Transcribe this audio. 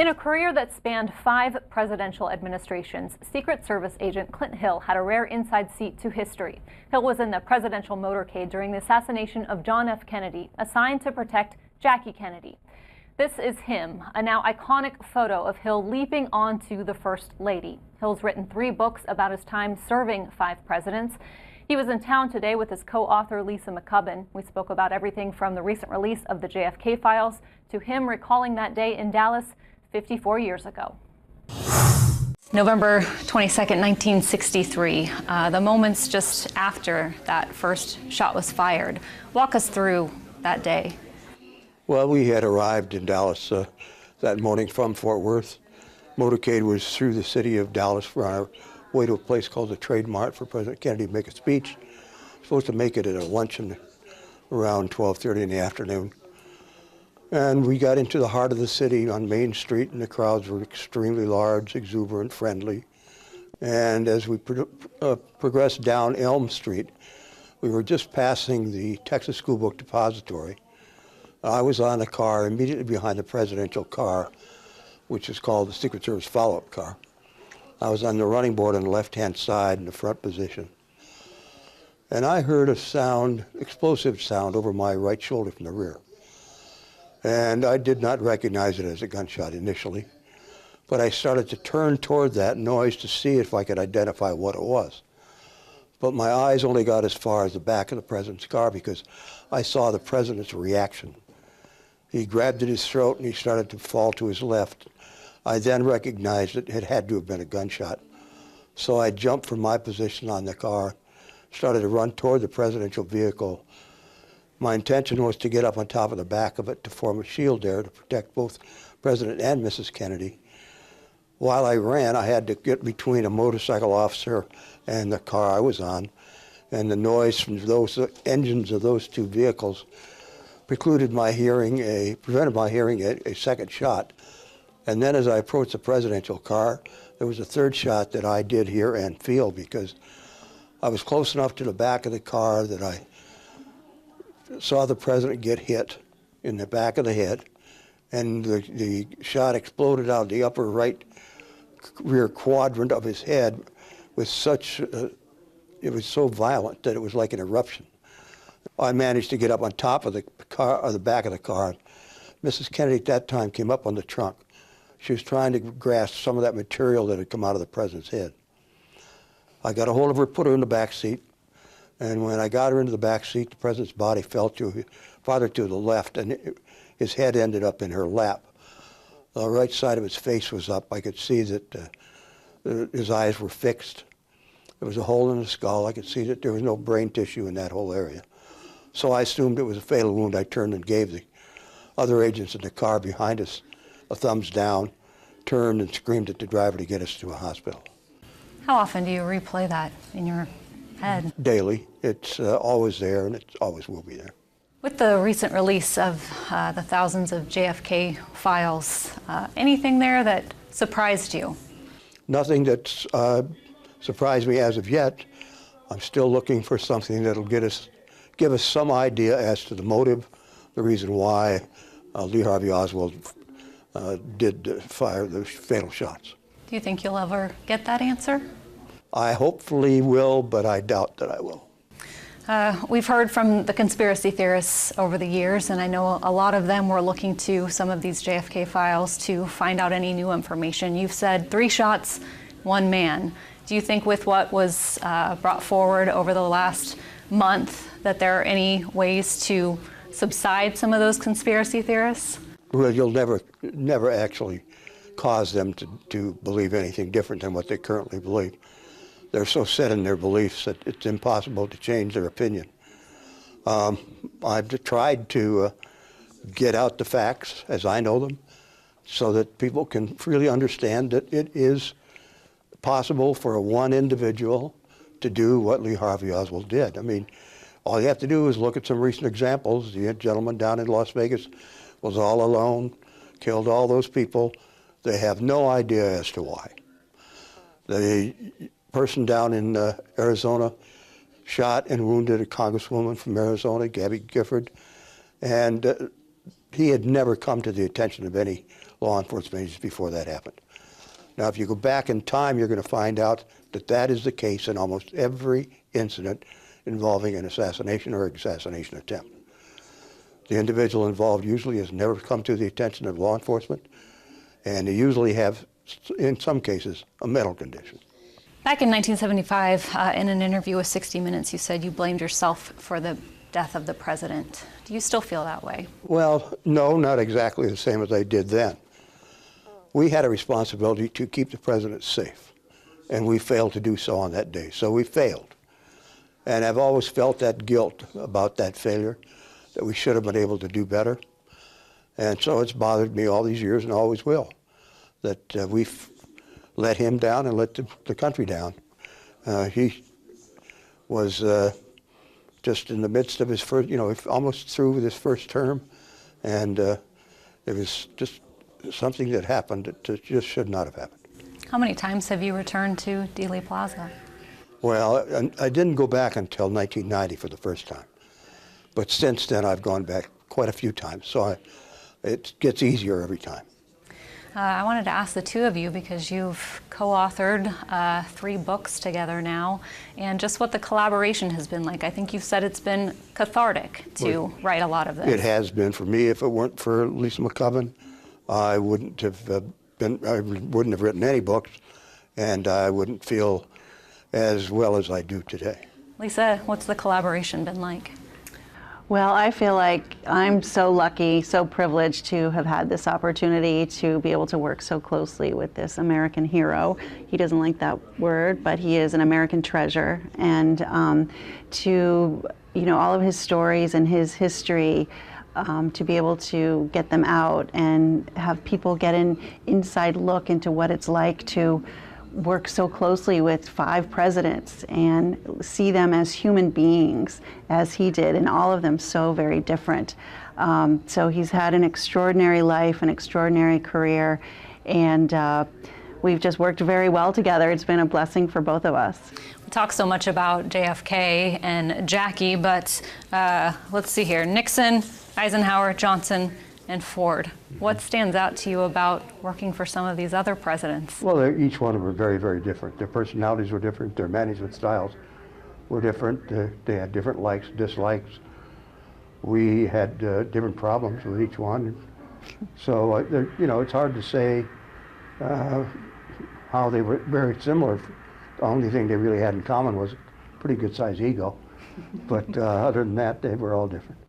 In a career that spanned 5 presidential administrations, Secret Service agent Clint Hill had a rare inside seat to history. Hill was in the presidential motorcade during the assassination of John F. Kennedy, assigned to protect Jackie Kennedy. This is him, a now iconic photo of Hill leaping onto the First Lady. Hill's written 3 books about his time serving 5 presidents. He was in town today with his co-author Lisa McCubbin. We spoke about everything from the recent release of the JFK files to him recalling that day in Dallas 54 years ago. November 22nd, 1963, the moments just after that first shot was fired. Walk us through that day. Well, we had arrived in Dallas that morning from Fort Worth. Motorcade was through the city of Dallas for our way to a place called the Trade Mart for President Kennedy to make a speech. Supposed to make it at a luncheon around 12:30 in the afternoon. And we got into the heart of the city on Main Street, and the crowds were extremely large, exuberant, friendly. And as we progressed down Elm Street, we were just passing the Texas School Book Depository. I was on a car immediately behind the presidential car, which is called the Secret Service follow-up car. I was on the running board on the left-hand side in the front position. And I heard a sound, explosive sound, over my right shoulder from the rear. And I did not recognize it as a gunshot initially, but I started to turn toward that noise to see if I could identify what it was. But my eyes only got as far as the back of the president's car because I saw the president's reaction. He grabbed at his throat and he started to fall to his left. I then recognized that it had to have been a gunshot. So I jumped from my position on the car, started to run toward the presidential vehicle. My intention was to get up on top of the back of it to form a shield there to protect both President and Mrs. Kennedy. While I ran, I had to get between a motorcycle officer and the car I was on, and the noise from those engines of those 2 vehicles prevented my hearing a second shot. And then as I approached the presidential car, there was a 3rd shot that I did hear and feel because I was close enough to the back of the car that I saw the president get hit in the back of the head, and the shot exploded out the upper right rear quadrant of his head with it was so violent that it was like an eruption. I managed to get up on top of the car, or the back of the car. Mrs. Kennedy at that time came up on the trunk. She was trying to grasp some of that material that had come out of the president's head. I got a hold of her, put her in the back seat, and when I got her into the back seat, the president's body fell farther to the left, and his head ended up in her lap. The right side of his face was up. I could see that his eyes were fixed. There was a hole in the skull. I could see that there was no brain tissue in that whole area. So I assumed it was a fatal wound. I turned and gave the other agents in the car behind us a thumbs down, turned and screamed at the driver to get us to a hospital. How often do you replay that in your head? Daily. It's always there, and it always will be there. With the recent release of the thousands of JFK files, anything there that surprised you? Nothing that's surprised me as of yet. I'm still looking for something that'll give us some idea as to the motive, the reason why Lee Harvey Oswald did fire those fatal shots. Do you think you'll ever get that answer? I hopefully will, but I doubt that I will. We've heard from the conspiracy theorists over the years, and I know a lot of them were looking to some of these JFK files to find out any new information. You've said 3 shots, 1 man. Do you think with what was brought forward over the last month that there are any ways to subside some of those conspiracy theorists? Well, you'll never actually cause them to believe anything different than what they currently believe. They're so set in their beliefs that it's impossible to change their opinion. I've tried to get out the facts as I know them so that people can freely understand that it is possible for one individual to do what Lee Harvey Oswald did. I mean, all you have to do is look at some recent examples. The gentleman down in Las Vegas was all alone, killed all those people. They have no idea as to why. The person down in Arizona shot and wounded a congresswoman from Arizona, Gabby Gifford, and He had never come to the attention of any law enforcement agents before that happened. Now, if you go back in time, you're going to find out that that is the case in almost every incident involving an assassination or assassination attempt. The individual involved usually has never come to the attention of law enforcement, and they usually have, in some cases, a mental condition. Back in 1975, in an interview with 60 Minutes, you said you blamed yourself for the death of the president. Do you still feel that way? Well, no, not exactly the same as I did then. We had a responsibility to keep the president safe, and we failed to do so on that day. So we failed. And I've always felt that guilt about that failure, that we should have been able to do better. And so it's bothered me all these years and always will, that we've let him down and let the country down. He was just in the midst of his first, almost through with his first term, and it was just something that happened that just should not have happened. How many times have you returned to Dealey Plaza? Well, I didn't go back until 1990 for the first time, but since then I've gone back quite a few times, so it gets easier every time. I wanted to ask the two of you, because you've co-authored 3 books together now, and just what the collaboration has been like. I think you've said it's been cathartic to write a lot of this. It has been for me. If it weren't for Lisa McCubbin, I wouldn't have written any books, and I wouldn't feel as well as I do today. Lisa, what's the collaboration been like? Well, I feel like I'm so lucky, so privileged to have had this opportunity to be able to work so closely with this American hero. He doesn't like that word, but he is an American treasure. And to, all of his stories and his history, to be able to get them out and have people get an inside look into what it's like to work so closely with 5 presidents and see them as human beings as he did, and all of them so very different. So he's had an extraordinary life, an extraordinary career, and we've just worked very well together. It's been a blessing for both of us. We talk so much about JFK and Jackie, but let's see here. Nixon, Eisenhower, Johnson, and Ford. What stands out to you about working for some of these other presidents? Well, each one of them were very, very different. Their personalities were different. Their management styles were different. They had different likes, dislikes. We had different problems with each one. So, it's hard to say how they were very similar. The only thing they really had in common was a pretty good-sized ego. But other than that, they were all different.